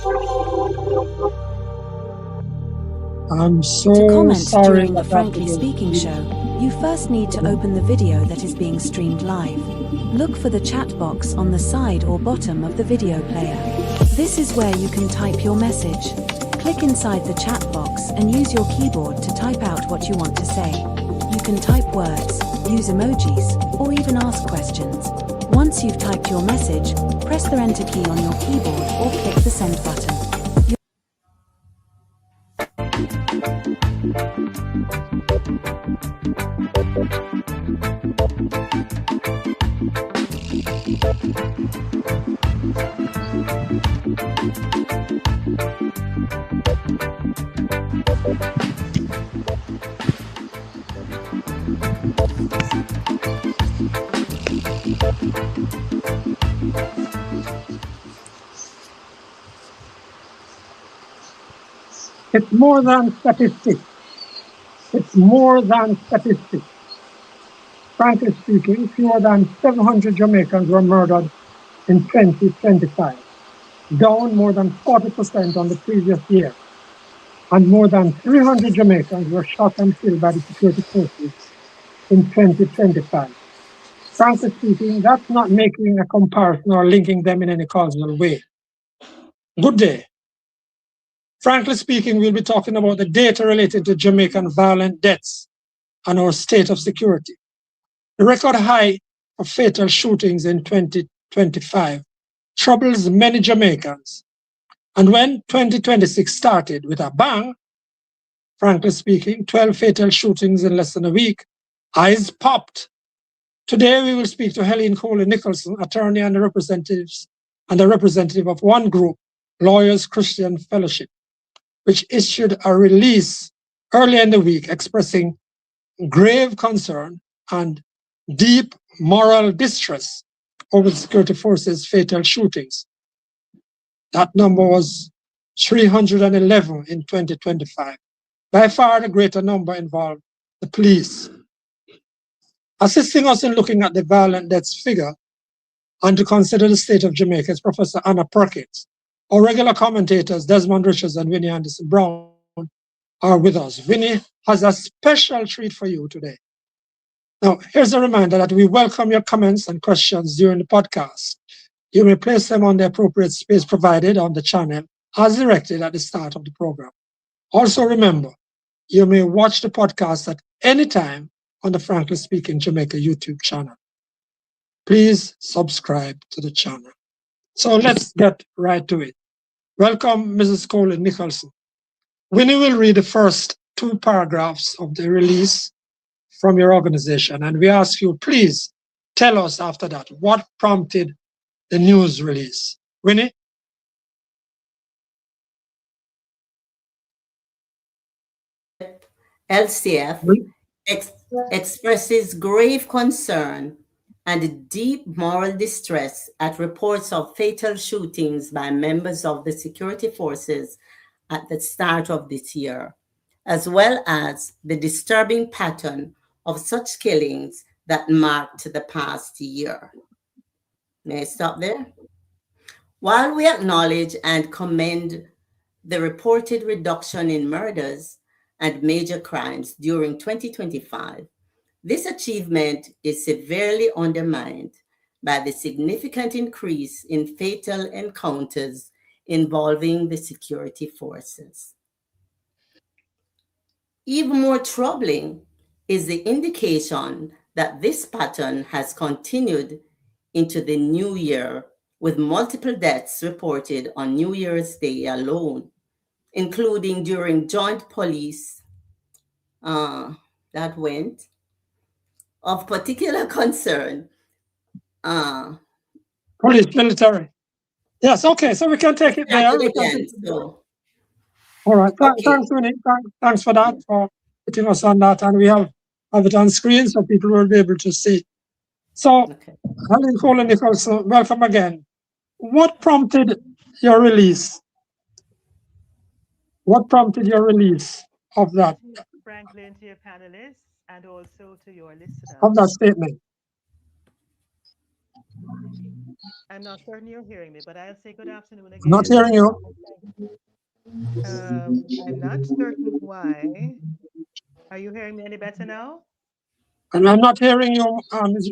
I'm so To comment sorry during the Frankly Speaking show, you first need to open the video that is being streamed live. Look for the chat box on the side or bottom of the video player. This is where you can type your message. Click inside the chat box and use your keyboard to type out what you want to say. You can type words, use emojis, or even ask questions. Once you've typed your message, press the enter key on your keyboard or click the send button. It's more than statistics. It's more than statistics. Frankly speaking, fewer than 700 Jamaicans were murdered in 2025, down more than 40% on the previous year. And more than 300 Jamaicans were shot and killed by the security forces in 2025. Frankly speaking, that's not making a comparison or linking them in any causal way. Good day. Frankly speaking, we'll be talking about the data related to Jamaican violent deaths and our state of security. The record high of fatal shootings in 2025 troubles many Jamaicans. And when 2026 started with a bang, frankly speaking, 12 fatal shootings in less than a week, eyes popped. Today, we will speak to Helene Coley Nicholson, attorney and a representative of one group, Lawyers Christian Fellowship, which issued a release earlier in the week expressing grave concern and deep moral distress over the security forces' fatal shootings. That number was 311 in 2025. By far, the greater number involved the police. Assisting us in looking at the violent deaths figure and to consider the state of Jamaica is Professor Anna Perkins. Our regular commentators, Desmond Richards and Winnie Anderson Brown, are with us. Winnie has a special treat for you today. Now, here's a reminder that we welcome your comments and questions during the podcast. You may place them on the appropriate space provided on the channel as directed at the start of the program. Also remember, you may watch the podcast at any time on the Frankly Speaking Jamaica YouTube channel. Please subscribe to the channel. So let's get right to it. Welcome, Mrs. Coley Nicholson. Winnie will read the first two paragraphs of the release from your organization, and we ask you, please tell us after that what prompted the news release. Winnie? LCF expresses grave concern and deep moral distress at reports of fatal shootings by members of the security forces at the start of this year, as well as the disturbing pattern of such killings that marked the past year. May I stop there? While we acknowledge and commend the reported reduction in murders and major crimes during 2025, this achievement is severely undermined by the significant increase in fatal encounters involving the security forces. Even more troubling is the indication that this pattern has continued into the new year, with multiple deaths reported on New Year's Day alone, including during joint police that went. Of particular concern. Police, military. Yes, okay, so we can take it there. All right, thanks, Winnie. Thanks for that, for putting us on that, and we have it on screen so people will be able to see. So, Helene Coley Nicholson, welcome again. What prompted your release? What prompted your release of that? Franklin, to your panelists, and also to your listeners. Of that statement. I'm not certain you're hearing me, but I'll say good afternoon again. Not hearing you. I'm not certain why. Are you hearing me any better now? And I'm not hearing you.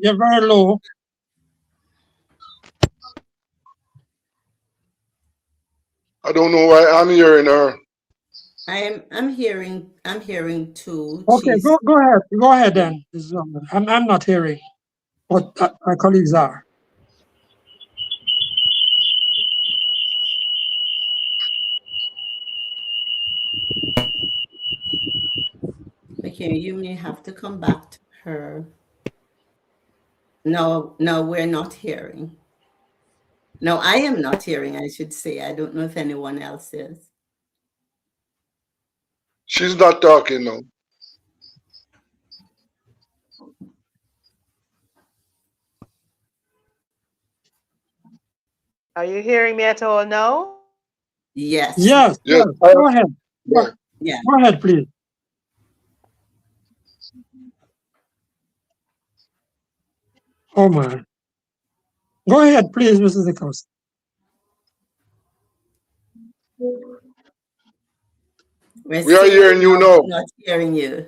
You're very low. I don't know why I'm hearing her. I'm hearing too. Okay, She's go ahead then. I'm not hearing what my colleagues are. okay. You may have to come back to her. No, we're not hearing. No, I am not hearing, I should say. I don't know if anyone else is. She's not talking now. Are you hearing me at all now? Yes. Yes. Yes. Go ahead. Yeah. Go ahead, please. Oh my. Go ahead, please, Mrs. Nichols. We are hearing you now. Not hearing you.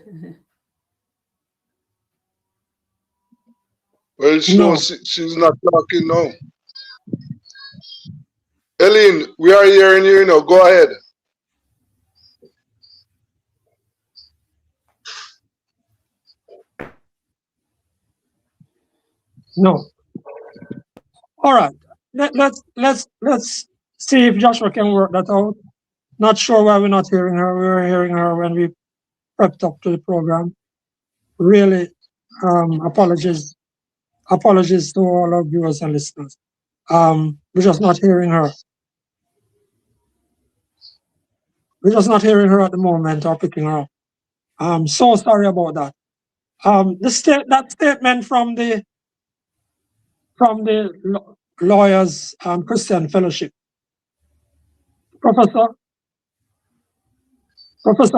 Well, No. she's not talking now. Helene, we are hearing you now. Go ahead. No. All right. Let's see if Joshua can work that out. Not sure why we're not hearing her. We were hearing her when we prepped up to the program. Really, apologies to all our viewers and listeners. We're just not hearing her. We're just not hearing her at the moment or picking her up. I'm so sorry about that. That statement from the lawyers Christian Fellowship, Professor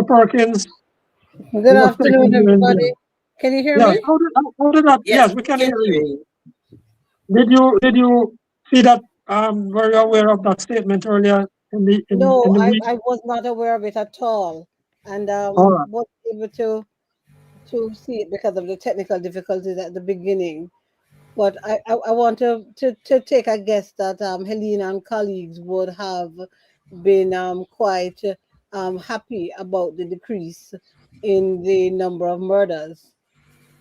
Perkins. Good afternoon, everybody. Can you hear me? How did that? Yes, we can hear you. Did you see that? Were you aware of that statement earlier in the week? I was not aware of it at all, and wasn't able to see it because of the technical difficulties at the beginning. But I want to take a guess that Helene and colleagues would have been quite happy about the decrease in the number of murders.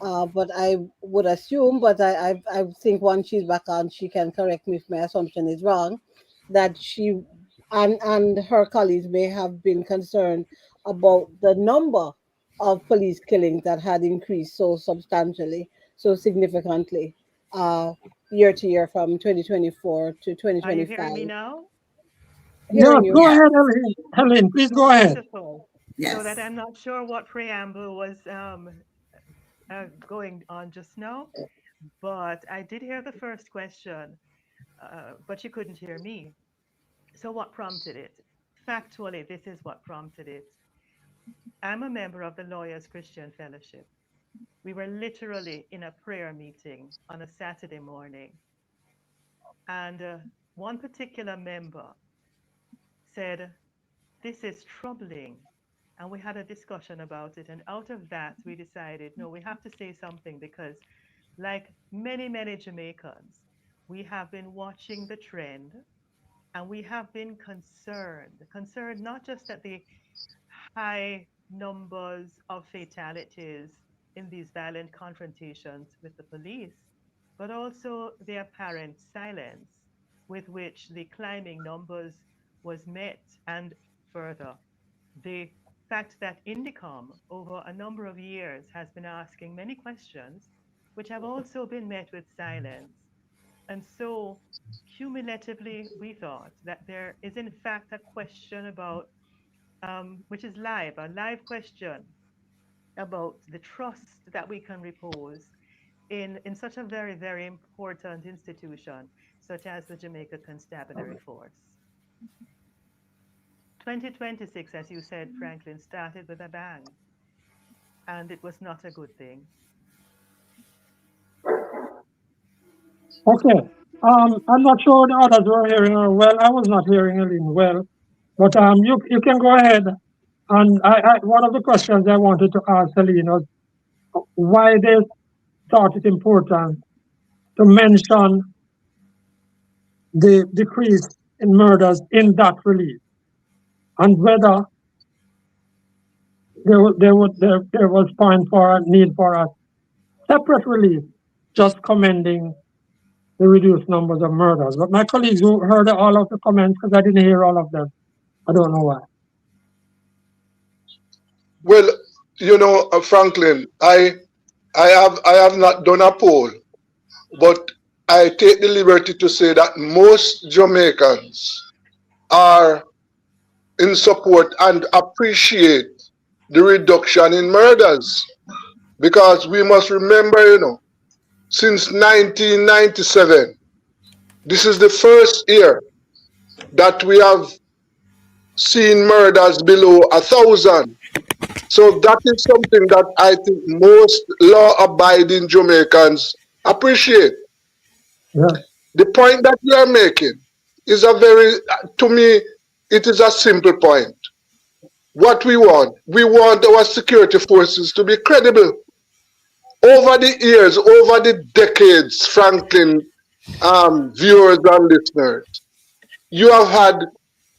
But I would assume, but I think once she's back on, she can correct me if my assumption is wrong, that she and her colleagues may have been concerned about the number of police killings that had increased so substantially, so significantly, year to year from 2024 to 2025. Are you hearing me now? Yes, go ahead, Helene. Please go ahead. Wonderful. Yes. So that I'm not sure what preamble was going on just now, but I did hear the first question, but you couldn't hear me. So what prompted it? Factually, this is what prompted it. I'm a member of the Lawyers Christian Fellowship. We were literally in a prayer meeting on a Saturday morning, and one particular member said, "This is troubling." And we had a discussion about it. And out of that, we decided, no, we have to say something because, like many, many Jamaicans, we have been watching the trend and we have been concerned not just at the high numbers of fatalities in these violent confrontations with the police, but also the apparent silence with which the climbing numbers was met, and further, the fact that INDICOM over a number of years has been asking many questions, which have also been met with silence. And so cumulatively, we thought that there is in fact a question about, which is a live question about the trust that we can repose in such a very, very important institution, such as the Jamaica Constabulary Force. 2026, as you said, Franklin, started with a bang, and it was not a good thing. Okay. I'm not sure the others were hearing her well. I was not hearing Helene well. But you can go ahead. And one of the questions I wanted to ask Helene was why they thought it important to mention the decrease in murders in that release, and whether there was point for a need for a separate release, just commending the reduced numbers of murders. But my colleagues who heard all of the comments, because I didn't hear all of them, I don't know why. Well, Franklin, I have not done a poll, but I take the liberty to say that most Jamaicans are in support and appreciate the reduction in murders. Because we must remember, since 1997, this is the first year that we have seen murders below 1,000. So that is something that I think most law-abiding Jamaicans appreciate. Yeah. The point that we are making is to me, it is a simple point. What we want our security forces to be credible. Over the years, over the decades, Franklin, viewers and listeners, you have had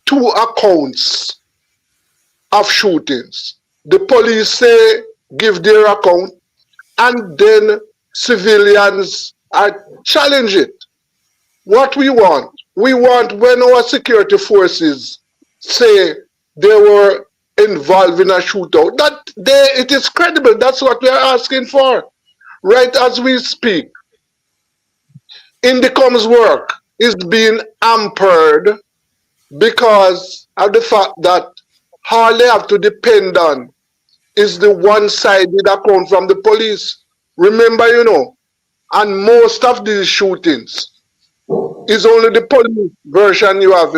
two accounts of shootings. The police say, give their account, and then civilians challenge it. What we want when our security forces say they were involved in a shootout, it is credible. That's what we are asking for. Right as we speak, Indicom's work is being hampered because of the fact that all they have to depend on is the one-sided account from the police. Remember, and most of these shootings is only the police version you have,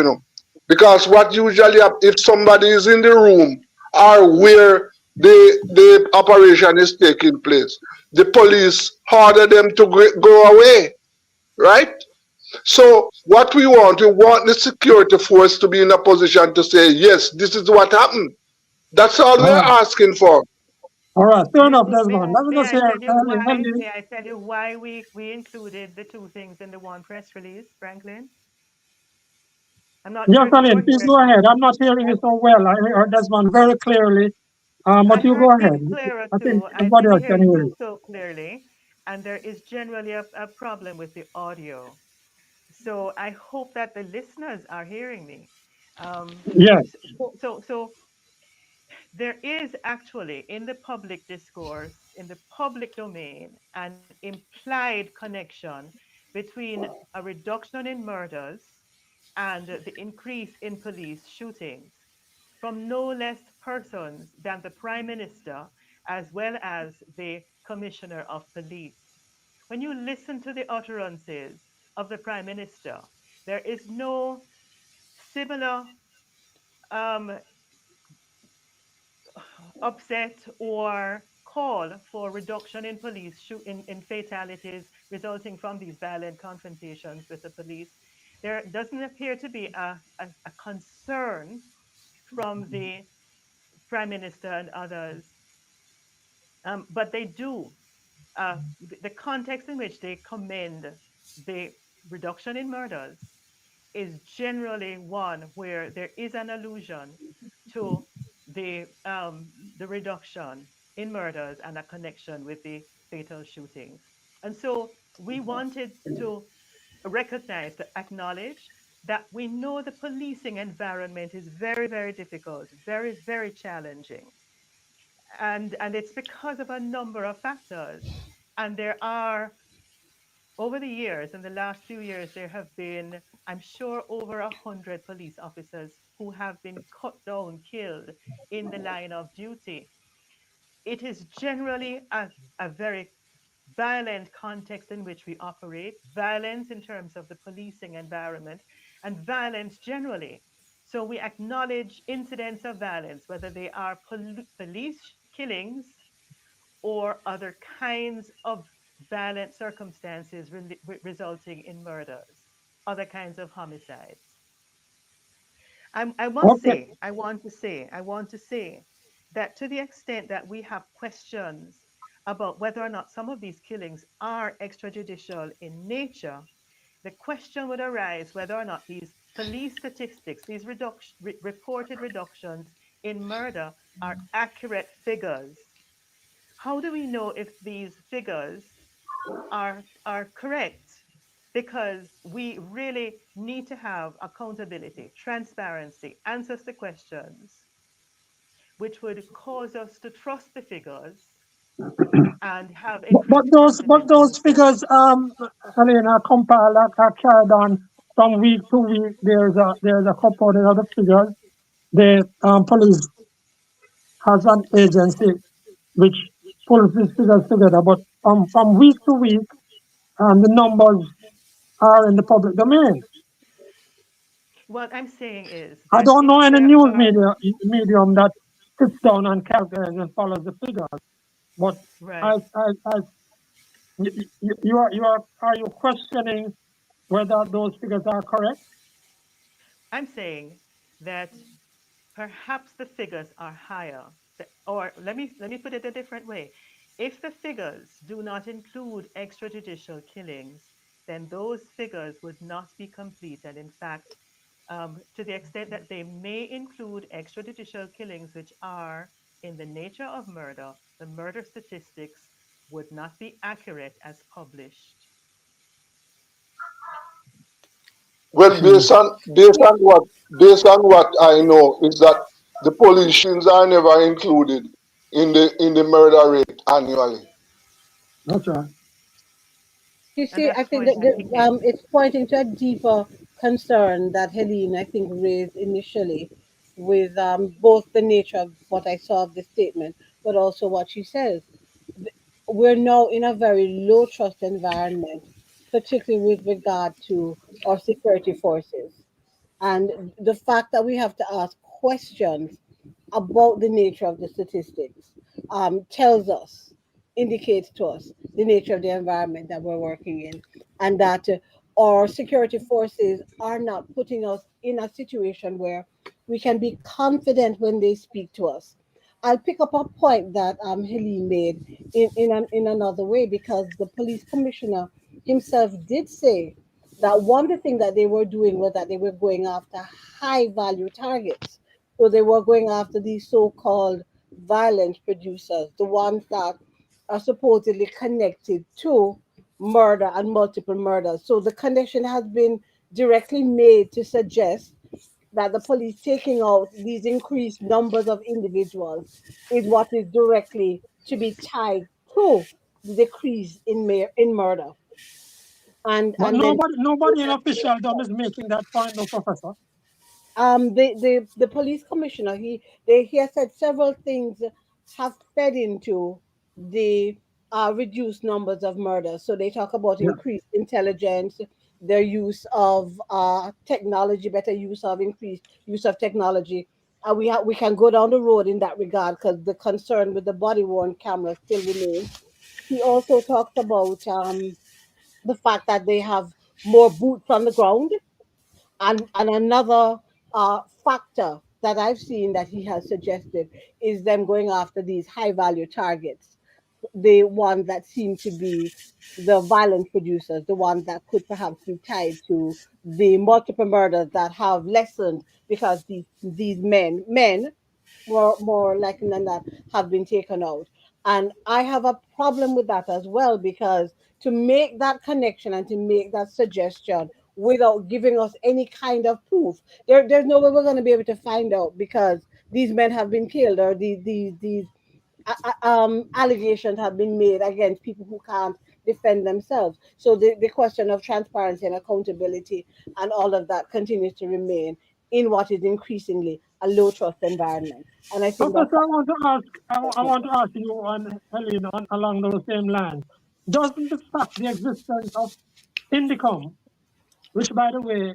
because what usually happens if somebody is in the room or where the operation is taking place, the police order them to go away, right? So what we want the security force to be in a position to say, yes, this is what happened. That's all we're asking for. All right, fair enough, May Desmond. I, Let me may just I hear tell you why? Helene. May I tell you why we included the two things in the one press release, Franklin? I'm not Yes, sure if Helene, you're please hearing go me. ahead. I'm not hearing you so well. I heard Desmond very clearly, I but you go heard ahead. him clearer I think too. I everybody didn't else hear can hear you you. so clearly, and there is generally a problem with the audio. So I hope that the listeners are hearing me. Yes. So there is actually in the public discourse, in the public domain, an implied connection between a reduction in murders and the increase in police shootings from no less persons than the Prime Minister as well as the Commissioner of Police. When you listen to the utterances of the Prime Minister, there is no similar um, upset or call for reduction in in fatalities resulting from these violent confrontations with the police. There doesn't appear to be a concern from the Prime Minister and others, but they do. The context in which they commend the reduction in murders is generally one where there is an allusion to the reduction in murders and a connection with the fatal shootings. And so we wanted to recognize, to acknowledge that we know the policing environment is very, very difficult, very, very challenging. And it's because of a number of factors. And there are over the years, in the last few years, there have been, I'm sure, over 100 police officers who have been cut down, killed in the line of duty. It is generally a very violent context in which we operate, violence in terms of the policing environment, and violence generally. So we acknowledge incidents of violence, whether they are police killings or other kinds of violent circumstances resulting in murders, other kinds of homicides. I want to say that to the extent that we have questions about whether or not some of these killings are extrajudicial in nature, the question would arise whether or not these police statistics, these reported reductions in murder, are accurate figures. How do we know if these figures are correct? Because we really need to have accountability, transparency, answers to questions, which would cause us to trust the figures and have increased confidence in the those system. figures, Helene, are compiled, are carried on from week to week. There's a component of the figures. The police has an agency which pulls these figures together, but from week to week, the numbers are in the public domain. What I'm saying is I that don't if know any there news are, medium that sits down and calculates and follows the figures. But right, are you questioning whether those figures are correct? I'm saying that perhaps the figures are higher. Or let me put it a different way. If the figures do not include extrajudicial killings, then those figures would not be complete. And in fact, to the extent that they may include extrajudicial killings, which are in the nature of murder, the murder statistics would not be accurate as published. Well, based on what I know is that the police shootings are never included in the murder rate annually. That's right. You And see, I that's think point that I'm making. it's pointing to a deeper concern that Helene, I think, raised initially with both the nature of what I saw of the statement, but also what she says. We're now in a very low trust environment, particularly with regard to our security forces. And the fact that we have to ask questions about the nature of the statistics tells us, indicates to us the nature of the environment that we're working in, and that our security forces are not putting us in a situation where we can be confident when they speak to us. I'll pick up a point that Helene made in another way, because the police commissioner himself did say that one of the things that they were doing was that they were going after high value targets. So they were going after these so-called violence producers, the ones that are supposedly connected to murder and multiple murders. So the connection has been directly made to suggest that the police taking out these increased numbers of individuals is what is directly to be tied to the decrease in murder. But And then nobody in officialdom is making that point, no, Professor. the police commissioner, he has said several things have fed into the reduced numbers of murders. So they talk about Yeah. increased intelligence, their use of technology, better use of increased use of technology. We can go down the road in that regard, because the concern with the body worn camera still remains. He also talked about the fact that they have more boots on the ground, and another factor that I've seen that he has suggested is them going after these high value targets, the ones that seem to be the violent producers, the ones that could perhaps be tied to the multiple murders that have lessened because these men more likely than that have been taken out. And I have a problem with that as well, because to make that connection and to make that suggestion without giving us any kind of proof, there's no way we're going to be able to find out, because these men have been killed, or these allegations have been made against people who can't defend themselves. So the question of transparency and accountability and all of that continues to remain in what is increasingly a low trust environment. And I think that's Professor, I want to ask you and Helene along those same lines. Doesn't the fact the existence of Indicom, which by the way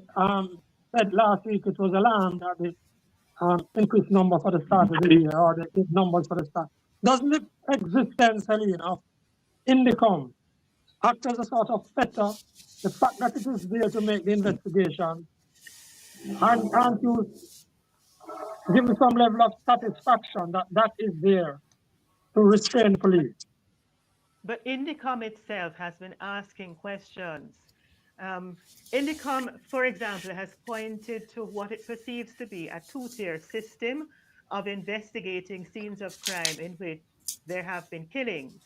said last week it was alarmed at the increased number for the start of the year, or the numbers for the start, doesn't the existence, Helene, of Indicom act as a sort of fetter? The fact that it is there to make the investigation, aren't you give me some level of satisfaction that that is there to restrain police. But INDICOM itself has been asking questions. INDICOM, for example, has pointed to what it perceives to be a two-tier system of investigating scenes of crime in which there have been killings.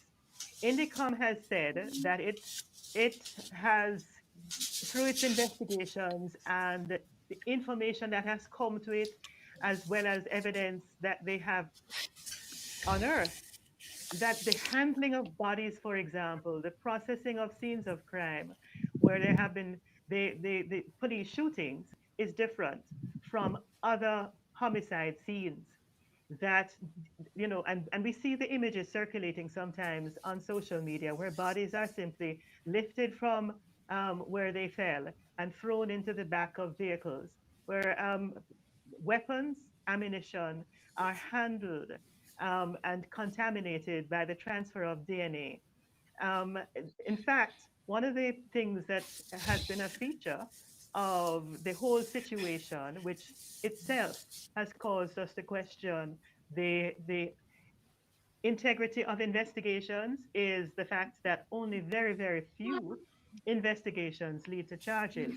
INDICOM has said that it has, through its investigations and the information that has come to it, as well as evidence that they have unearthed, that the handling of bodies, for example, the processing of scenes of crime, where there have been the police shootings, is different from other homicide scenes. That, you know, and we see the images circulating sometimes on social media where bodies are simply lifted from where they fell and thrown into the back of vehicles, where weapons, ammunition are handled and contaminated by the transfer of DNA. In fact, one of the things that has been a feature of the whole situation, which itself has caused us to question the integrity of investigations, is the fact that only very, very few investigations lead to charges.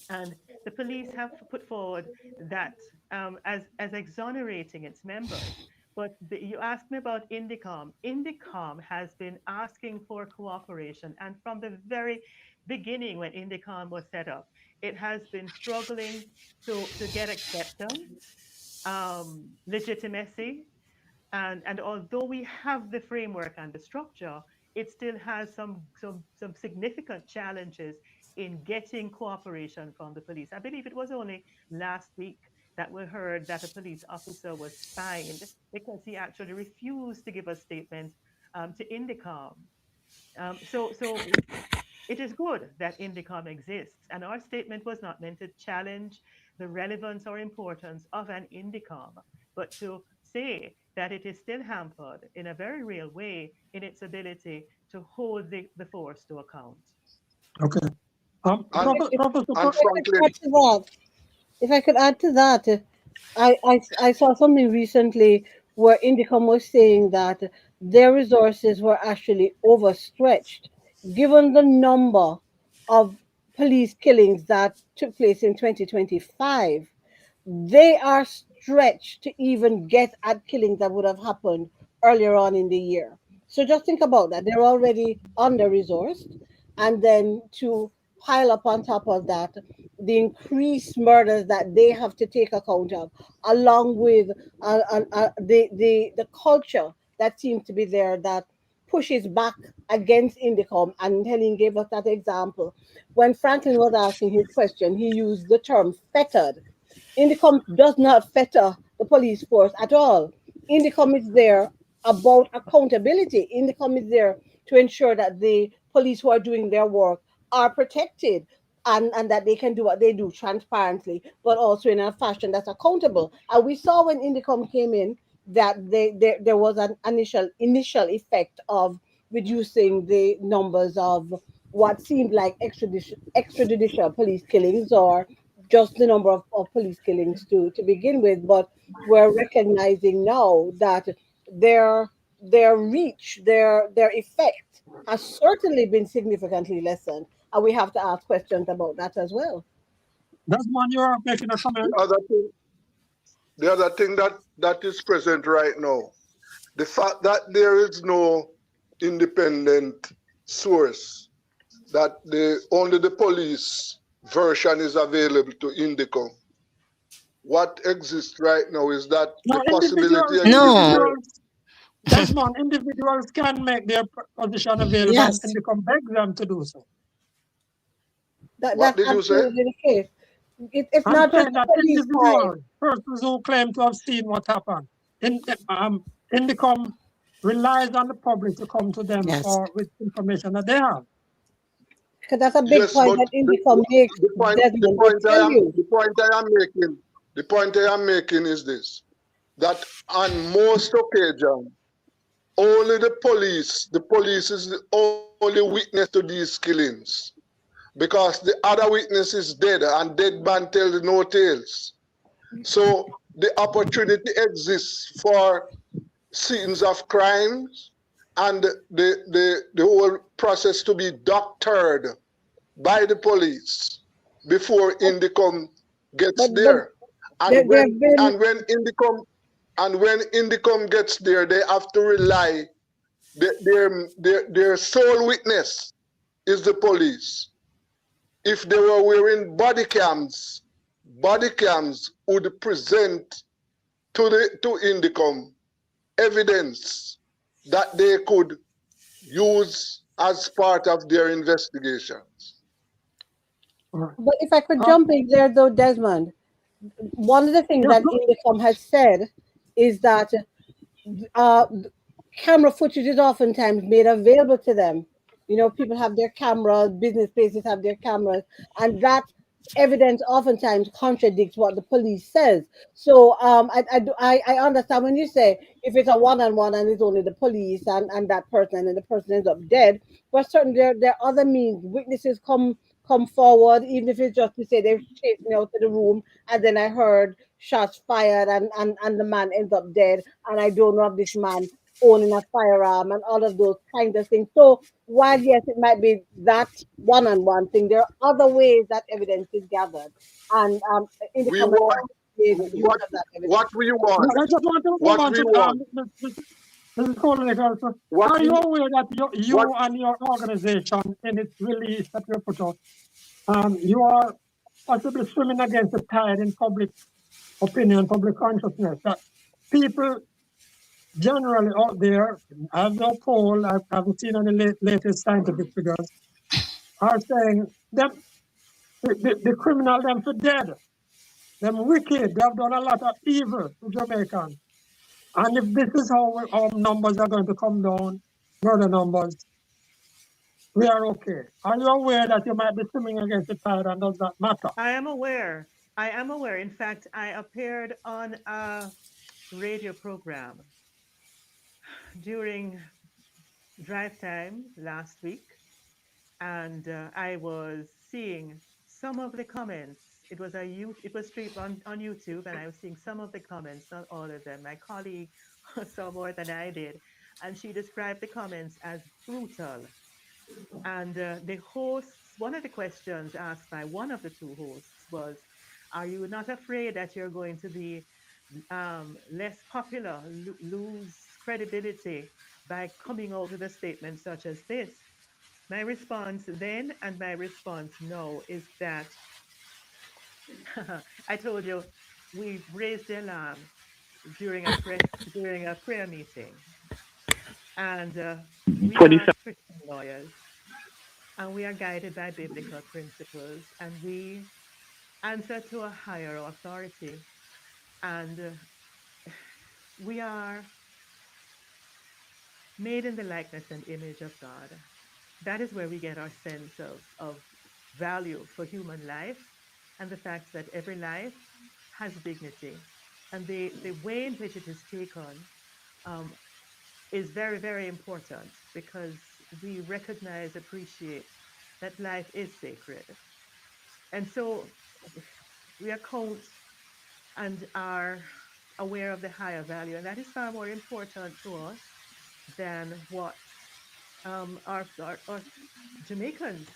And the police have put forward that as exonerating its members. But you asked me about INDICOM. INDICOM has been asking for cooperation. And from the very beginning when INDICOM was set up, it has been struggling to get acceptance, legitimacy. And although we have the framework and the structure, it still has some significant challenges in getting cooperation from the police. I believe it was only last week that we heard that a police officer was fined because he actually refused to give a statement to INDICOM. So it is good that INDICOM exists, and our statement was not meant to challenge the relevance or importance of an INDICOM, but to say that it is still hampered in a very real way in its ability to hold the force to account. Okay. If I could add to that, I saw something recently where INDICOM was saying that their resources were actually overstretched, given the number of police killings that took place in 2025. They are stretched to even get at killings that would have happened earlier on in the year. So just think about that. They're already under resourced, and then to pile up on top of that the increased murders that they have to take account of, along with the culture that seems to be there that pushes back against INDICOM. And Helene gave us that example. When Franklin was asking his question, he used the term fettered. INDICOM does not fetter the police force at all. INDICOM is there about accountability. INDICOM is there to ensure that the police who are doing their work are protected, and that they can do what they do transparently, but also in a fashion that's accountable. And we saw when INDICOM came in that there was an initial effect of reducing the numbers of what seemed like extrajudicial police killings, or just the number of police killings to begin with. But we're recognizing now that their reach, their effect has certainly been significantly lessened. And we have to ask questions about that as well. Desmond, you're making a comment. The other thing that is present right now, the fact that there is no independent source, that only the police version is available to INDICOM. What exists right now is that the possibility. Desmond, individuals can make their position available, Yes. and INDICOM beg them to do so. What did you say? The case. It's I'm not just saying that individuals, persons who claim to have seen what happened, INDICOM relies on the public to come to them with information that they have. Because that's a big point that INDICOM makes. The point I am making is this: that on most occasions, only the police is the only witness to these killings, because the other witness is dead, and dead man tells no tales. So the opportunity exists for scenes of crimes and the whole process to be doctored by the police before Indicom gets there. And when Indicom gets there, they have to rely, their sole witness is the police. If they were wearing body cams would present to Indicom evidence that they could use as part of their investigations. But if I could jump in there, though, Desmond, one of the things that Indicom has said is that camera footage is oftentimes made available to them. You know, people have their cameras, business places have their cameras, and that evidence oftentimes contradicts what the police says. So I understand when you say if it's a one-on-one and it's only the police and that person and the person ends up dead, but certainly there are other means. Witnesses come forward, even if it's just to say they chased me out of the room and then I heard shots fired and the man ends up dead and I don't know if this man owning a firearm and all of those kind of things. So while yes, it might be that one-on-one thing, there are other ways that evidence is gathered. And in the comment, what we want. I just want to what want we to want. Mrs. Coley Nicholson, are you aware that you and your organization in its release that you put out, you are possibly swimming against the tide in public opinion, public consciousness, that people generally out there, I have no poll, I haven't seen any latest scientific figures, are saying that the criminal them for dead, them wicked, they have done a lot of evil to Jamaicans. And if this is how our numbers are going to come down, murder numbers, we are okay. Are you aware that you might be swimming against the tide and does that matter? I am aware. In fact, I appeared on a radio program during drive time last week, and I was seeing some of the comments. It was streamed on YouTube, and I was seeing some of the comments, not all of them. My colleague saw more than I did, and she described the comments as brutal. And the hosts, one of the questions asked by one of the two hosts was, "Are you not afraid that you're going to be less popular, lose credibility by coming out with a statement such as this?" My response then and my response now is that I told you we raised the alarm during a prayer meeting, and we are Christian lawyers, and we are guided by biblical principles, and we answer to a higher authority, and we are made in the likeness and image of God. That is where we get our sense of value for human life and the fact that every life has dignity. And the way in which it is taken is very, very important because we recognize, appreciate that life is sacred. And so we account and are aware of the higher value. And that is far more important to us than what our Jamaicans,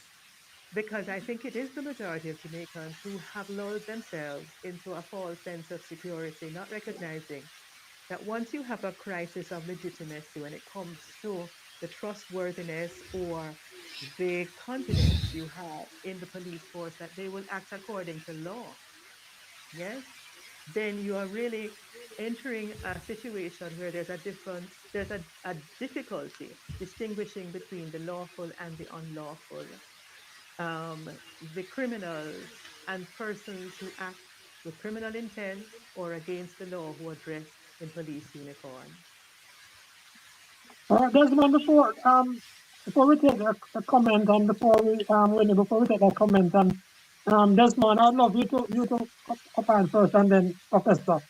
because I think it is the majority of Jamaicans who have lulled themselves into a false sense of security, not recognizing that once you have a crisis of legitimacy when it comes to the trustworthiness or the confidence you have in the police force that they will act according to law, yes, then you are really entering a situation where there's a difficulty distinguishing between the lawful and the unlawful, the criminals and persons who act with criminal intent or against the law who are dressed in police uniform. Desmond, before we take a comment and before we take a comment and Desmond, I'd love you to comment first and then Professor.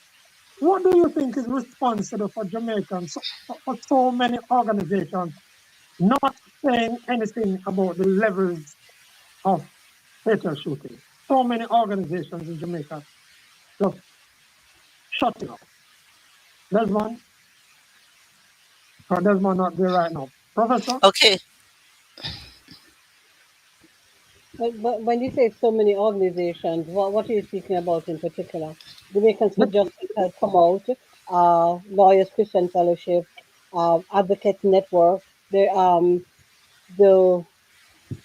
What do you think is responsible for Jamaicans, for so many organizations not saying anything about the levels of fatal shooting? So many organizations in Jamaica just shutting up. Desmond? Or Desmond not there right now? Professor? Okay. But when you say so many organizations, what are you speaking about in particular? Jamaicans for Justice has come out, Lawyers Christian Fellowship, Advocates Network, the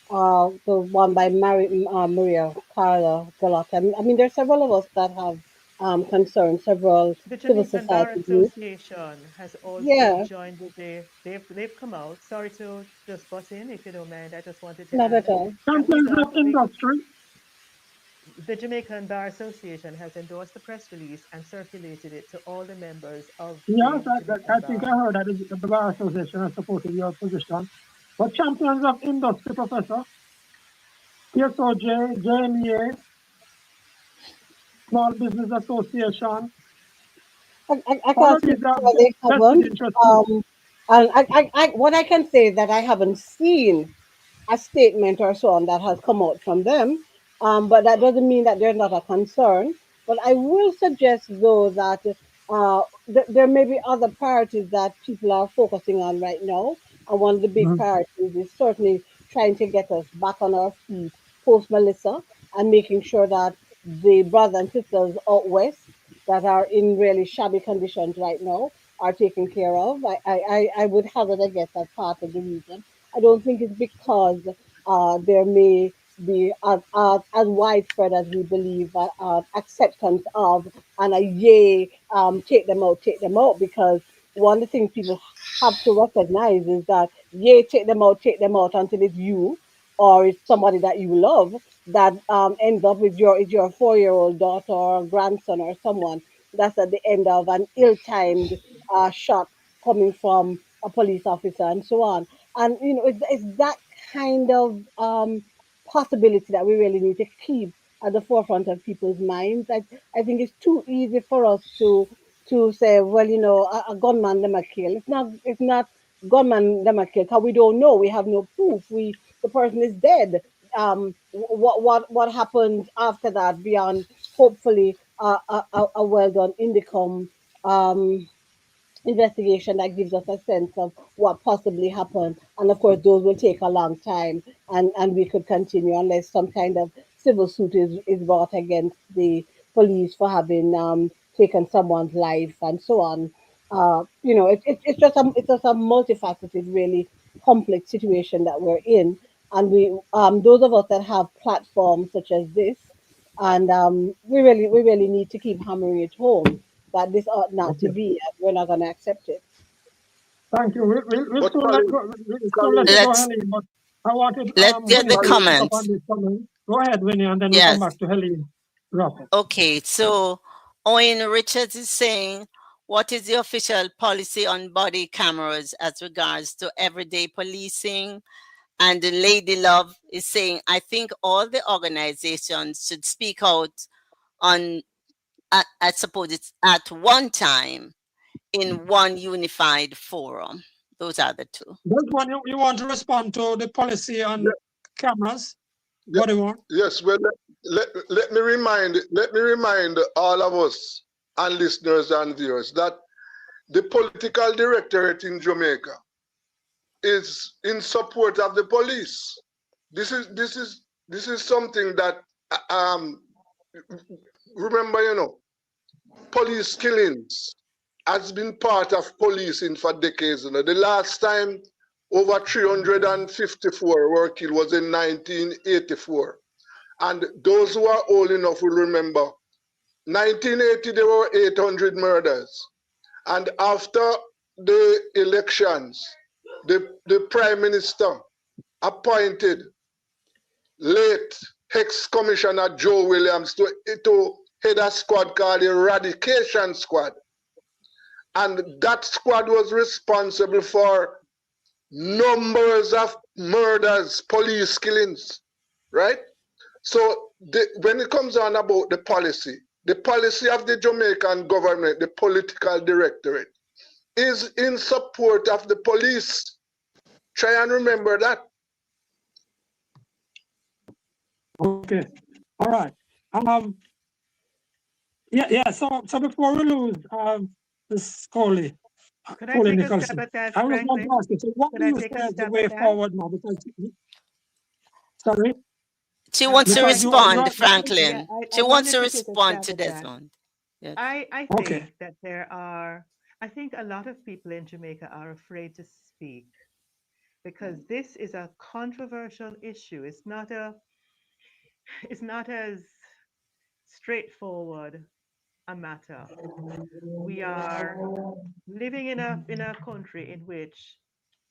one by Maria Carla Galata. I mean, there's several of us that have concerns, several The civil Jamaican Bar society groups. Association has also Yeah, joined they've come out. Sorry to just butt in, if you don't mind. I just wanted to not at add all. that we've Champions of industry. the Jamaican Bar Association has endorsed the press release and circulated it to all the members of Yes, the Jamaican I think I Bar. heard that the Bar Association has supported your position. But Champions of Industry, Professor, PSOJ, JMEA, Small Business Association, I all can't of speak these are for they vested haven't. interest groups. And what I can say is that I haven't seen a statement or so on that has come out from them. But that doesn't mean that they're not a concern. But I will suggest, though, that there may be other priorities that people are focusing on right now. And one of the big Mhm. priorities is certainly trying to get us back on our feet post Melissa and making sure that the brothers and sisters out west that are in really shabby conditions right now are taken care of. I would hazard a guess that's part of the reason. I don't think it's because there may be as widespread as we believe acceptance of and a yay, take them out, because one of the things people have to recognize is that yay, take them out until it's you or it's somebody that you love that ends up with your 4-year-old daughter or grandson or someone that's at the end of an ill-timed shot coming from a police officer and so on. And it's that kind of possibility that we really need to keep at the forefront of people's minds. I think it's too easy for us to say, well, a gunman them a kill. It's not gunman them a kill because we don't know. We have no proof. The person is dead. What happens after that beyond hopefully a well done indicum investigation that gives us a sense of what possibly happened. And of course, those will take a long time, and we could continue unless some kind of civil suit is brought against the police for having taken someone's life and so on. It's just a multifaceted, really complex situation that we're in, and those of us that have platforms such as this, and we really need to keep hammering it home that this ought not to Okay. be, and we're not going to accept it. Thank you. We'll But soon let Colin, go. We'll soon let Colin, you go, Let's Helene. But I wanted get Winnie the to Colin, pick up on comments. this comment. Go ahead, Winnie, and then we'll come Yes. back to Helene. Wrap up. Okay. So Owen Richards is saying, what is the official policy on body cameras as regards to everyday policing? And the Lady Love is saying, I think all the organizations should speak out on, I suppose it's at one time in one unified forum. Those are the two. This one, you want to respond to the policy on cameras? Yeah, What do you want? yes, well, let me remind all of us and listeners and viewers that the political directorate in Jamaica is in support of the police. This is something that um remember, police killings has been part of policing for decades. The last time over 354 were killed was in 1984. And those who are old enough will remember 1980 there were 800 murders. And after the elections, the Prime Minister appointed late ex-Commissioner Joe Williams to head a squad called the Eradication Squad. And that squad was responsible for numbers of murders, police killings, right? So when it comes on about the policy of the Jamaican government, the political directorate, is in support of the police. Try and remember that. Okay. All right. Yeah. So before we lose this Coley Could I take a Nicholson, stab at that, I was going Franklin? to ask you, so what Could do I you take say a is the stab way at that? forward now? Sorry? She wants to Because you are respond, Franklin. Yeah, She I wants wanted to to take a respond stab to at that. Desmond. Yes. I okay. think that I think a lot of people in Jamaica are afraid to speak because this is a controversial issue. It's not as straightforward a matter. We are living in a country in which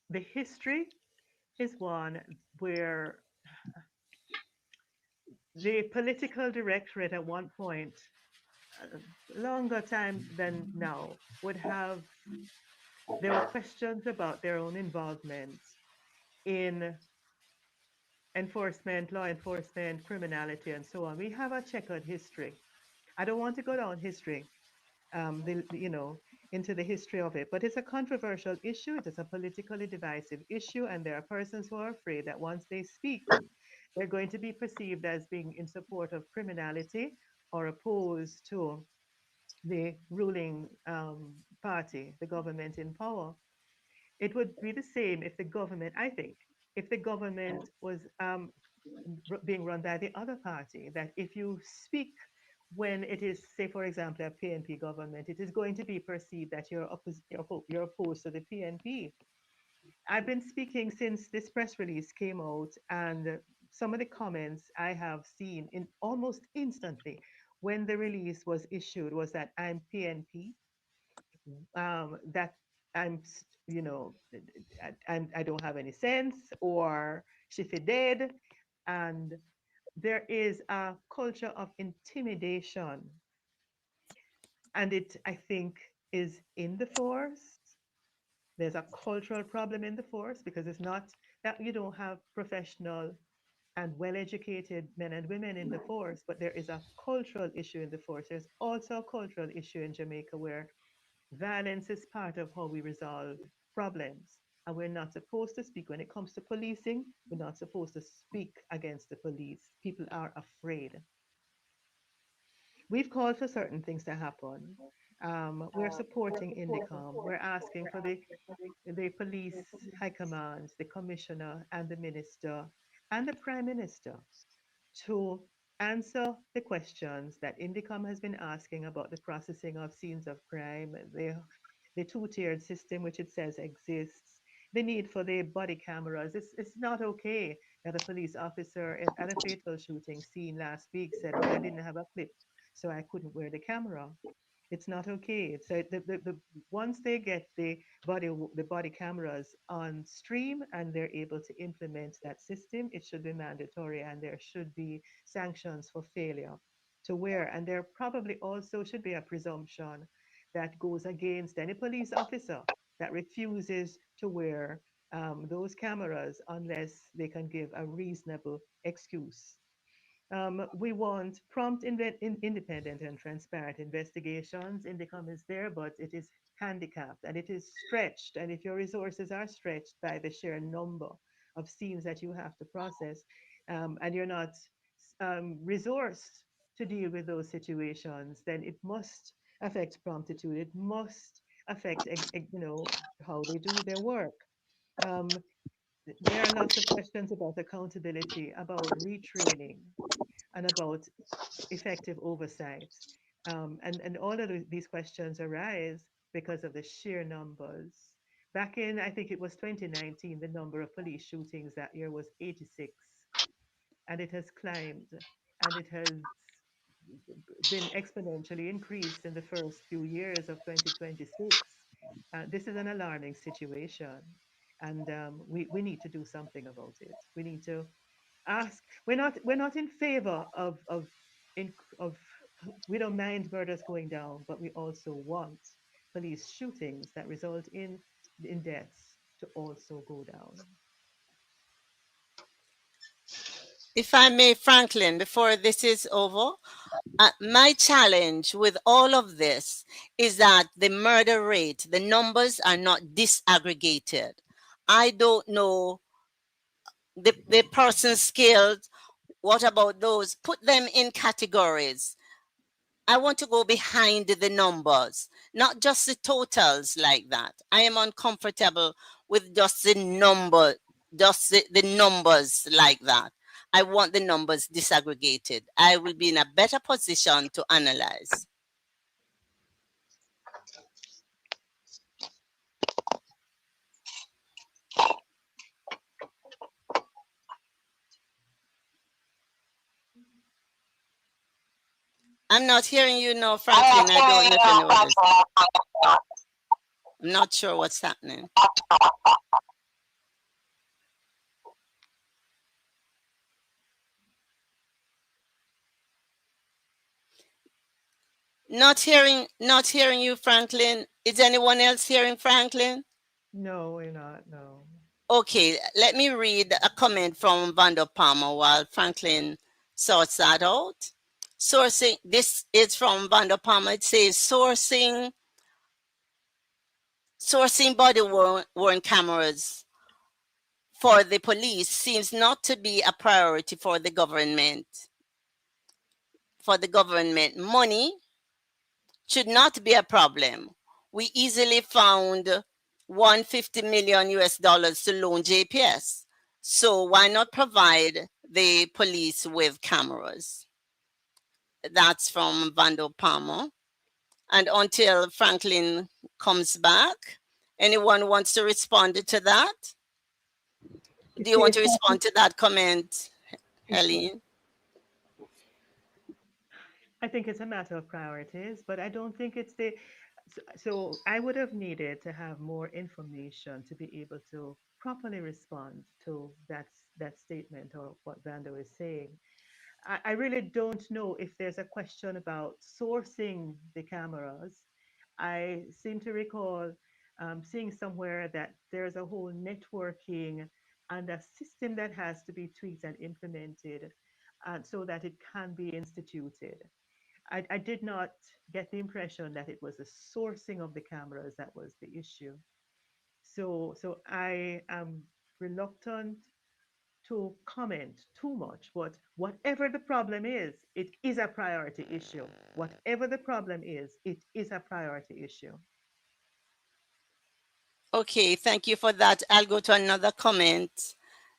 the history is one where the political directorate at one point, longer time than now, there were questions about their own involvement in enforcement, law enforcement, criminality, and so on. We have a checkered history. I don't want to go down history, into the history of it, but it's a controversial issue. It is a politically divisive issue, and there are persons who are afraid that once they speak, they're going to be perceived as being in support of criminality or opposed to the ruling party, the government in power. It would be the same if the government, I think, if the government was being run by the other party, that if you speak when it is, say, for example, a PNP government, it is going to be perceived that you're opposed to the PNP. I've been speaking since this press release came out, and some of the comments I have seen in almost instantly when the release was issued was that I'm PNP, that I'm, I don't have any sense, or she dead, and there is a culture of intimidation, and it, I think, is in the force. There's a cultural problem in the force because it's not that you don't have professional and well educated men and women in the force, but there is a cultural issue in the force. There's also a cultural issue in Jamaica where violence is part of how we resolve problems. And we're not supposed to speak. When it comes to policing, we're not supposed to speak against the police. People are afraid. We've called for certain things to happen. We're supporting Indicom. We're asking for the police high command, the commissioner, and the minister, and the prime minister to answer the questions that Indicom has been asking about the processing of scenes of crime, the two-tiered system which it says exists, the need for the body cameras. It's not okay that a police officer at a fatal shooting scene last week said, well, I didn't have a clip, so I couldn't wear the camera. It's not okay. So once they get the body cameras on stream and they're able to implement that system, it should be mandatory and there should be sanctions for failure to wear. And there probably also should be a presumption that goes against any police officer that refuses to wear those cameras unless they can give a reasonable excuse. We want prompt, independent, and transparent investigations. Indicom is there, but it is handicapped and it is stretched. And if your resources are stretched by the sheer number of scenes that you have to process, and you're not resourced to deal with those situations, then it must affect promptitude. It must affect, how they do their work. Um, there are lots of questions about accountability, about retraining, and about effective oversight. And all of these questions arise because of the sheer numbers. Back in, I think it was 2019, the number of police shootings that year was 86, and it has climbed, and it has been exponentially increased in the first few years of 2026. This is an alarming situation, and we need to do something about it. We need to ask. We're not in favor of we don't mind murders going down, but we also want police shootings that result in deaths to also go down. If I may, Franklin, before this is over, my challenge with all of this is that the murder rate, the numbers are not disaggregated. I don't know the persons killed. What about those? Put them in categories I want to go behind the numbers, not just the totals like that. I am uncomfortable with just the number, just the numbers like that. I want the numbers disaggregated. I will be in a better position to analyze. I'm not hearing you now, Franklin. I don't know if you know what this. I'm not sure what's happening. Not hearing you, Franklin. Is anyone else hearing Franklin? No, we're not. No. Okay, let me read a comment from Vando Palmer while Franklin sorts that out. Sourcing, this is from Vando Palmer. It says sourcing body worn cameras for the police seems not to be a priority for the government. Money should not be a problem. We easily found 150 million US dollars to loan JPS. So why not provide the police with cameras? That's from Vando Palmer. And until Franklin comes back, anyone wants to respond to that? Do you want to respond to that comment, Helene? I think it's a matter of priorities, but I don't think it's the. So I would have needed to have more information to be able to properly respond to that statement or what Vando is saying. I really don't know if there's a question about sourcing the cameras. I seem to recall seeing somewhere that there's a whole networking and a system that has to be tweaked and implemented so that it can be instituted. I did not get the impression that it was the sourcing of the cameras that was the issue. So I am reluctant to comment too much, but whatever the problem is, it is a priority issue. Whatever the problem is, it is a priority issue. Okay, thank you for that. I'll go to another comment.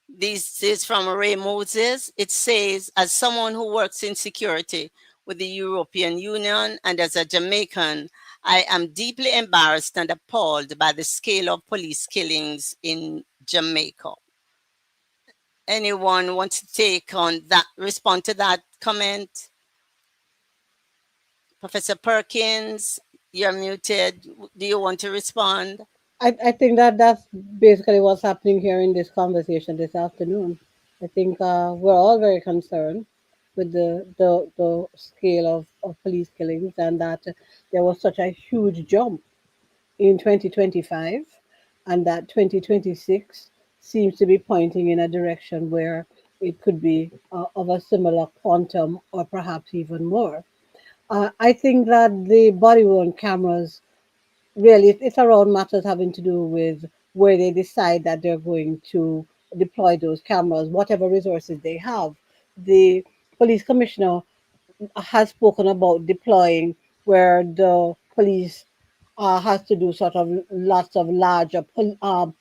This is from Ray Moses. It says, as someone who works in security with the European Union and as a Jamaican, I am deeply embarrassed and appalled by the scale of police killings in Jamaica. Anyone want to take on that, respond to that comment? Professor Perkins, you're muted. Do you want to respond? I think that that's basically what's happening here in this conversation this afternoon. I think we're all very concerned with the scale of police killings and that there was such a huge jump in 2025 and that 2026 seems to be pointing in a direction where it could be of a similar quantum or perhaps even more. I think that the body worn cameras really it's around matters having to do with where they decide that they're going to deploy those cameras, whatever resources they have. The police commissioner has spoken about deploying where the police has to do sort of lots of larger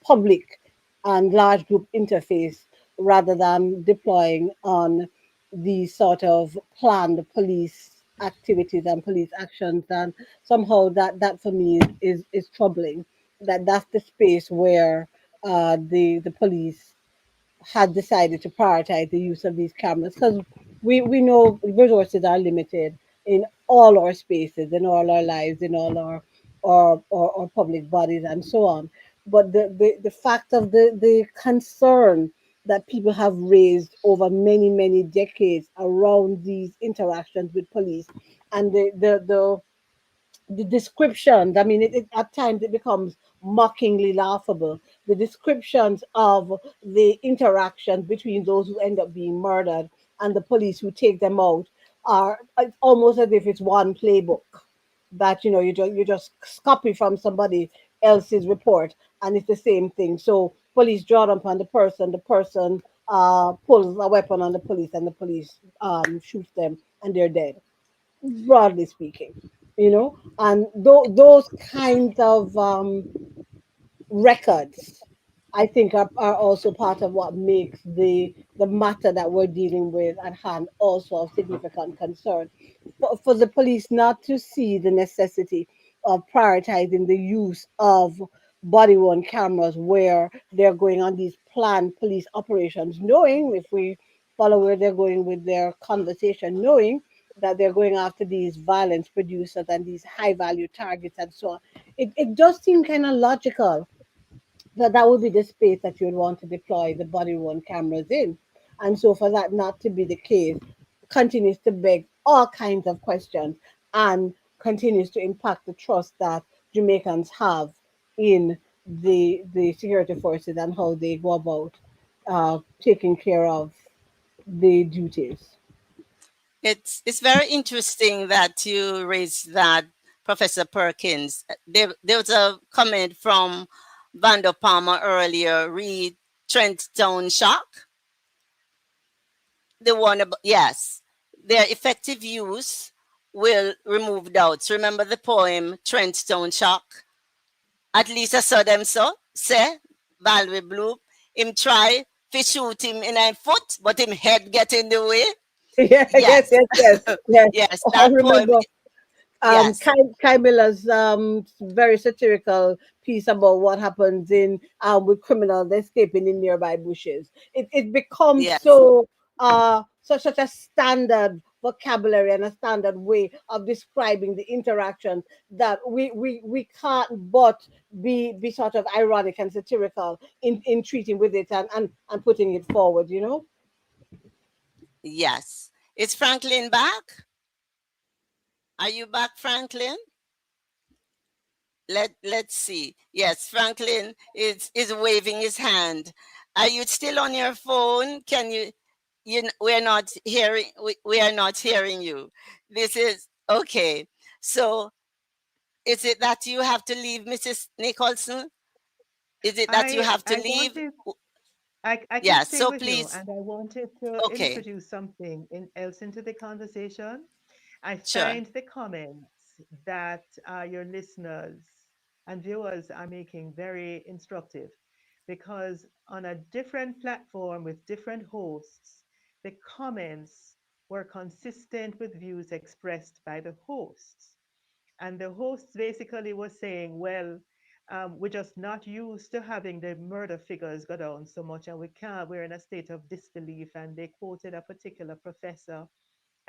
public and large group interface rather than deploying on these sort of planned police activities and police actions. And somehow that for me is troubling. That's the space where the police had decided to prioritize the use of these cameras because we know resources are limited in all our spaces, in all our lives, in all our public bodies and so on. But the fact of the concern that people have raised over many decades around these interactions with police and the descriptions, I mean, at times it becomes mockingly laughable. The descriptions of the interactions between those who end up being murdered and the police who take them out are it's almost as if it's one playbook that you just copy from somebody else's report and it's the same thing. So police draw upon the person pulls a weapon on the police and the police shoots them and they're dead. broadly speaking, and those kinds of records, I think, are also part of what makes the matter that we're dealing with at hand also of significant concern. For the police not to see the necessity of prioritizing the use of body worn cameras where they're going on these planned police operations, knowing, if we follow where they're going with their conversation, knowing that they're going after these violence producers and these high value targets and so on. It does seem kind of logical that that would be the space that you would want to deploy the body worn cameras in. And so for that not to be the case continues to beg all kinds of questions and continues to impact the trust that Jamaicans have in the security forces and how they go about taking care of the duties. It's very interesting that you raised that, Professor Perkins. There was a comment from Vando Palmer earlier. Read Trent Town Shock. The one about, yes, their effective use will remove doubts. Remember the poem Trent Town Shock? At least I saw them so say Valwe Blue. Him try to shoot him in a foot, but him head get in the way. Yeah, yes, Yes. yes, yes, yes. Yes, I that poem. remember Yes. Camilla's very satirical piece about what happens in with criminals escaping in nearby bushes. It becomes Yes. so such a standard vocabulary and a standard way of describing the interactions that we can't but be sort of ironic and satirical in treating with it and putting it forward, Yes. Is Franklin back? Are you back, Franklin? Let's see. Yes, Franklin is waving his hand. Are you still on your phone? Can we're not hearing, we are not hearing you. This is okay. So is it that you have to leave, Mrs. Nicholson? Is it that you have to I leave? wanted I can Yeah, stay so with you, please. and I wanted to Okay, introduce something else into the conversation. I sure. find the comments that your listeners and viewers are making very instructive, because on a different platform with different hosts, the comments were consistent with views expressed by the hosts. And the hosts basically was saying, well, we're just not used to having the murder figures go down so much, and we're in a state of disbelief. And they quoted a particular professor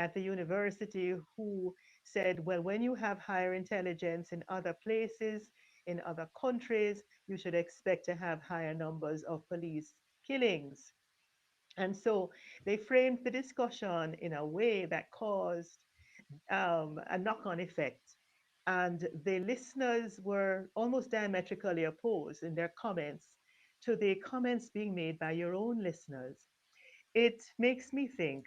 at the university who said, well, when you have higher intelligence in other places, in other countries, you should expect to have higher numbers of police killings. And so they framed the discussion in a way that caused a knock on effect. And the listeners were almost diametrically opposed in their comments to the comments being made by your own listeners. It makes me think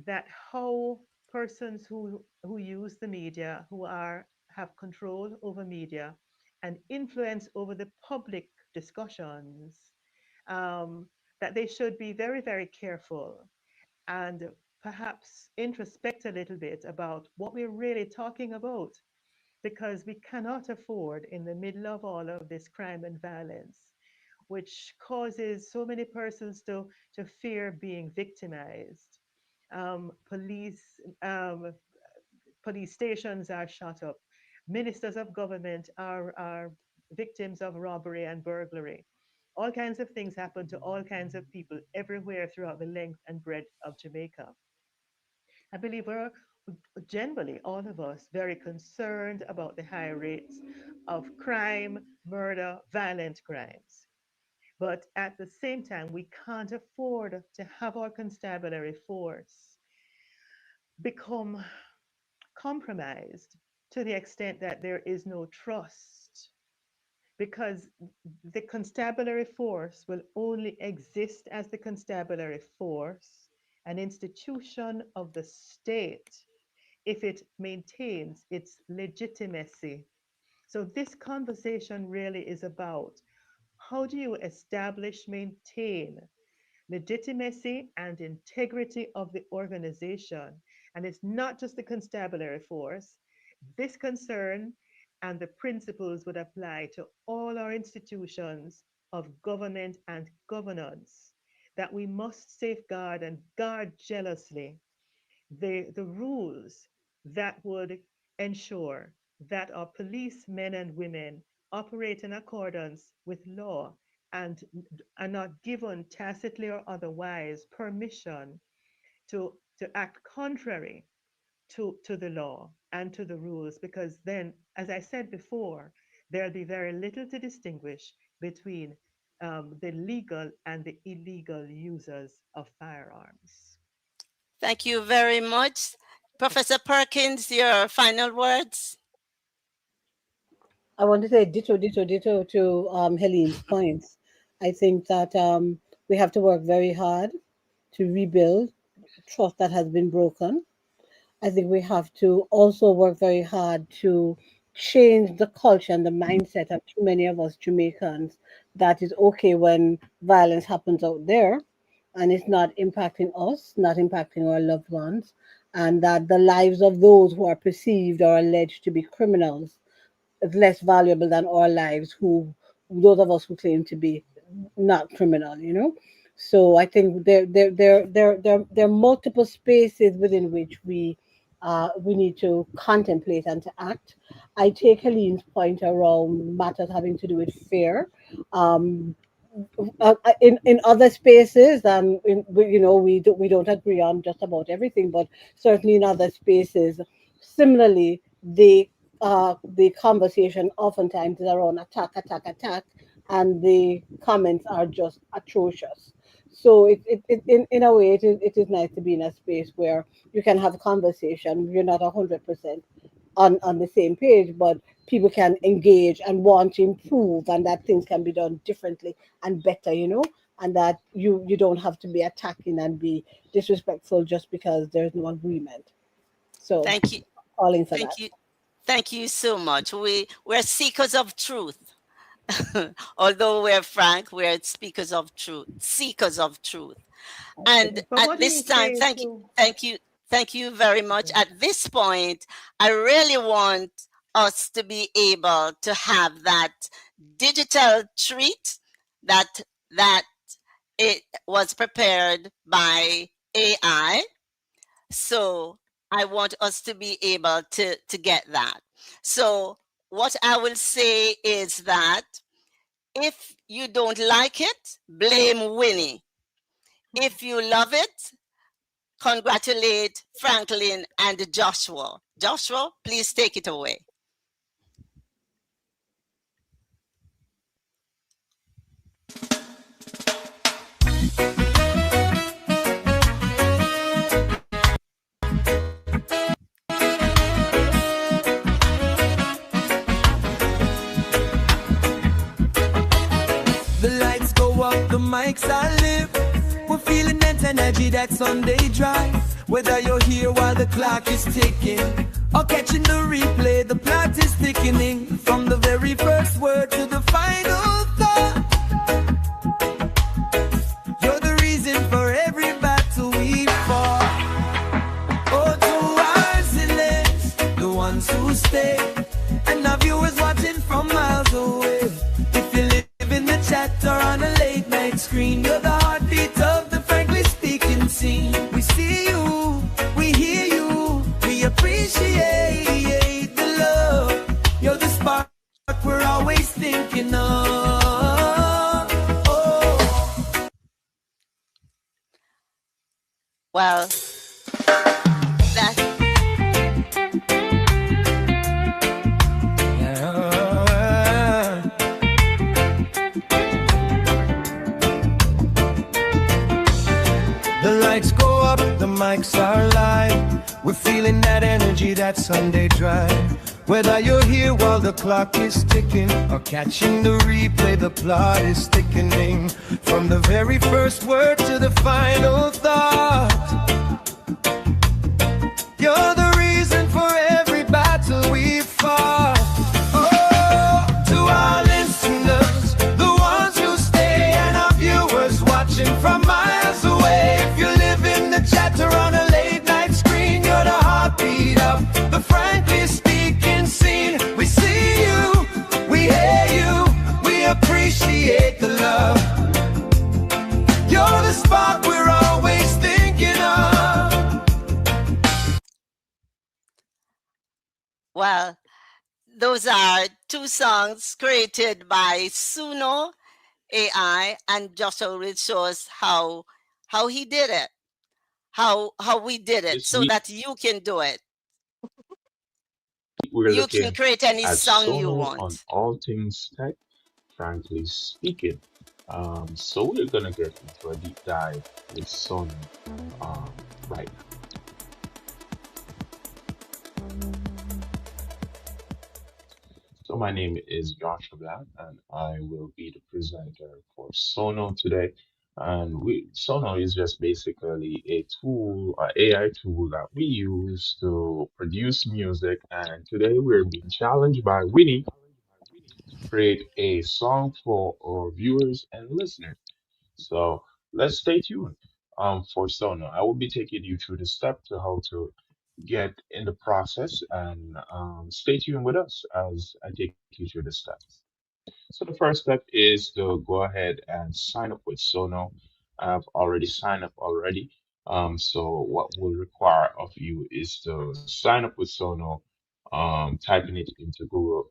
that how persons who use the media, who have control over media and influence over the public discussions, um, that they should be very, very careful and perhaps introspect a little bit about what we're really talking about, because we cannot afford, in the middle of all of this crime and violence, which causes so many persons to fear being victimized. Police police stations are shut up. Ministers of government are victims of robbery and burglary. All kinds of things happen to all kinds of people everywhere throughout the length and breadth of Jamaica. I believe we're generally, all of us, very concerned about the high rates of crime, murder, violent crimes. But at the same time, we can't afford to have our constabulary force become compromised to the extent that there is no trust, because the constabulary force will only exist as the constabulary force, an institution of the state, if it maintains its legitimacy. So, this conversation really is about how do you establish, maintain legitimacy and integrity of the organization, And it's not just the constabulary force. This concern and the principles would apply to all our institutions of government and governance, that we must safeguard and guard jealously the rules that would ensure that our policemen and women operate in accordance with law and are not given tacitly or otherwise permission to act contrary to the law and to the rules, because then, as I said before, there'll be very little to distinguish between the legal and the illegal users of firearms. Thank you very much. Professor Perkins, your final words? I want to say ditto to Helene's points. I think that we have to work very hard to rebuild trust that has been broken. I think we have to also work very hard to change the culture and the mindset of too many of us Jamaicans that is okay when violence happens out there and it's not impacting us, not impacting our loved ones, and that the lives of those who are perceived or alleged to be criminals is less valuable than our lives, who those of us who claim to be not criminal, you know. So I think there are multiple spaces within which we need to contemplate and to act. I take Helene's point around matters having to do with fear. In other spaces, we don't agree on just about everything, but certainly in other spaces, similarly, the conversation oftentimes is around attack, and the comments are just atrocious. So in a way, it is nice to be in a space where you can have a conversation. You're not 100% on the same page, but people can engage and want to improve, and that things can be done differently and better, you know, and that you don't have to be attacking and be disrespectful just because there's no agreement. So thank you. Calling for that. Thank you so much. We're seekers of truth. Although we're frank, we're speakers of truth, seekers of truth. And at this time, thank you very much. At this point, I really want us to be able to have that digital treat that it was prepared by AI. So I want us to be able to get that. So what I will say is that if you don't like it, blame Winnie. If you love it, congratulate Franklin and Joshua. Joshua, please take it away. The mics are lit. We're feeling that energy, that Sunday drive. Whether you're here while the clock is ticking or catching the replay, the plot is thickening. From the very first word to the final thought, you're the reason for every battle we fought. Oh, to our zealots, the ones who stay, and our viewers watching from miles away. If you live in the chat or on a late night screen, you're the heartbeat of the Frankly Speaking scene. We see you, we hear you, we appreciate the love. You're the spark we're always thinking of. Oh. Well, the mics are live. We're feeling that energy, that Sunday drive. Whether you're here while the clock is ticking or catching the replay, the plot is thickening. From the very first word to the final thought, you're the reason for every battle we fought. Oh, to our listeners, the ones who stay, and our viewers watching from miles away. If you live in the chat or on a late night screen, you're the of. You're the spark we're always thinking of. Well, those are two songs created by Suno AI and Joshua, which shows how he did it, how we did it, This so week, that you can do it. we're You can looking create any at song you Sono on want. all things tech, frankly speaking. So we're gonna get into a deep dive with Sono right now. So my name is Joshua Black, and I will be the presenter for Sono today. And Sono is just basically a tool, an AI tool that we use to produce music. And today we're being challenged by Winnie to create a song for our viewers and listeners. So let's stay tuned. For Sono, I will be taking you through the step to how to get in the process, and stay tuned with us as I take you through the steps. So the first step is to go ahead and sign up with Sono. I've already signed up already. So what we'll require of you is to sign up with Sono, typing it into Google,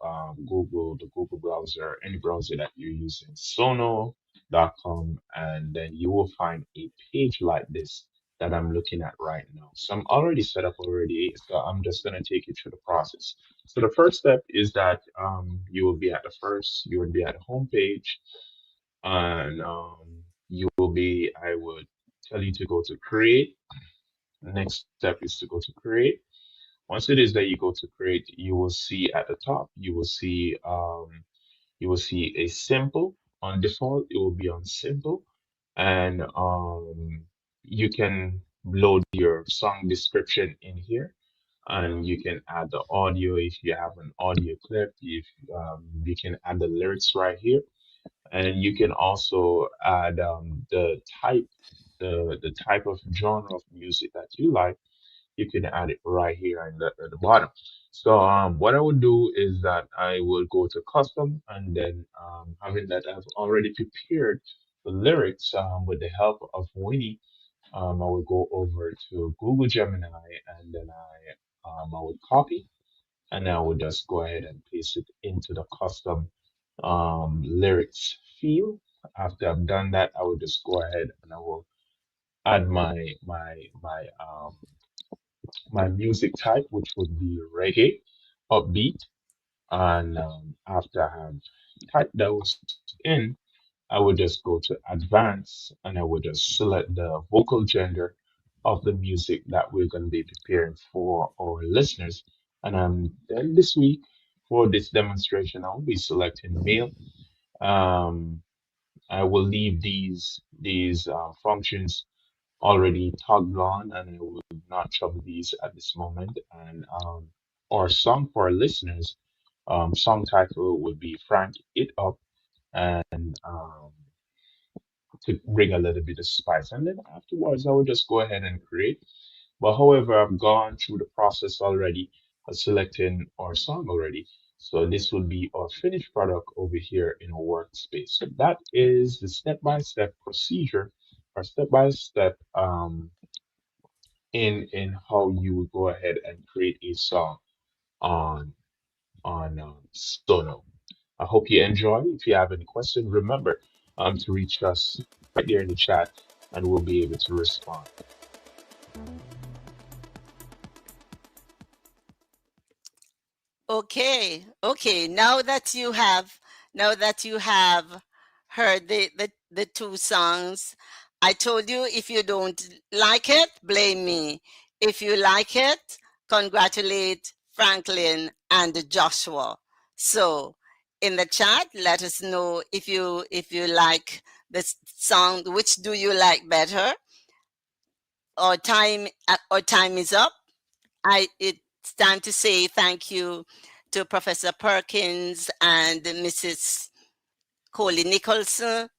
the Google browser, any browser that you're using, sono.com, and then you will find a page like this that I'm looking at right now. So I'm already set up already. So I'm just gonna take you through the process. So the first step is that you will be at the home page, and I would tell you to go to create. The next step is to go to create. Once it is that you go to create, you will see at the top, you will see a simple. On default, it will be on simple, and you can load your song description in here, and you can add the audio if you have an audio clip. If You can add the lyrics right here, and you can also add the type of genre of music that you like. You can add it right here at the bottom. So what I would do is that I will go to custom, and then having that I've already prepared the lyrics with the help of Winnie, I will go over to Google Gemini, and then I would copy, and I would just go ahead and paste it into the custom lyrics field. After I've done that, I will just go ahead and I will add my music type, which would be reggae, upbeat. And after I have typed those in, I would just go to advanced, and I would just select the vocal gender of the music that we're going to be preparing for our listeners. And then this week, for this demonstration, I'll be selecting male. Um, I will leave these functions already tugged on, and I will not trouble these at this moment. And our song for our listeners, song title would be "Frank It Up," and to bring a little bit of spice. And then afterwards, I will just go ahead and create. But however, I've gone through the process already of selecting our song already. So this will be our finished product over here in our workspace. So that is the step-by-step procedure, or step-by-step in how you would go ahead and create a song on Sono. I hope you enjoy. If you have any question, remember to reach us right there in the chat, and we'll be able to respond. Okay. Now that you have heard the two songs, I told you, if you don't like it, blame me. If you like it, congratulate Franklin and Joshua. So in the chat, let us know if you like this song. Which do you like better? Our time is up. It's time to say thank you to Professor Perkins and Mrs. Coley Nicholson.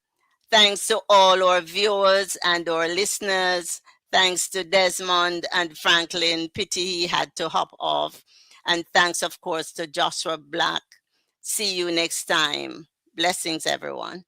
Thanks to all our viewers and our listeners. Thanks to Desmond and Franklin. Pity he had to hop off. And thanks, of course, to Joshua Black. See you next time. Blessings, everyone.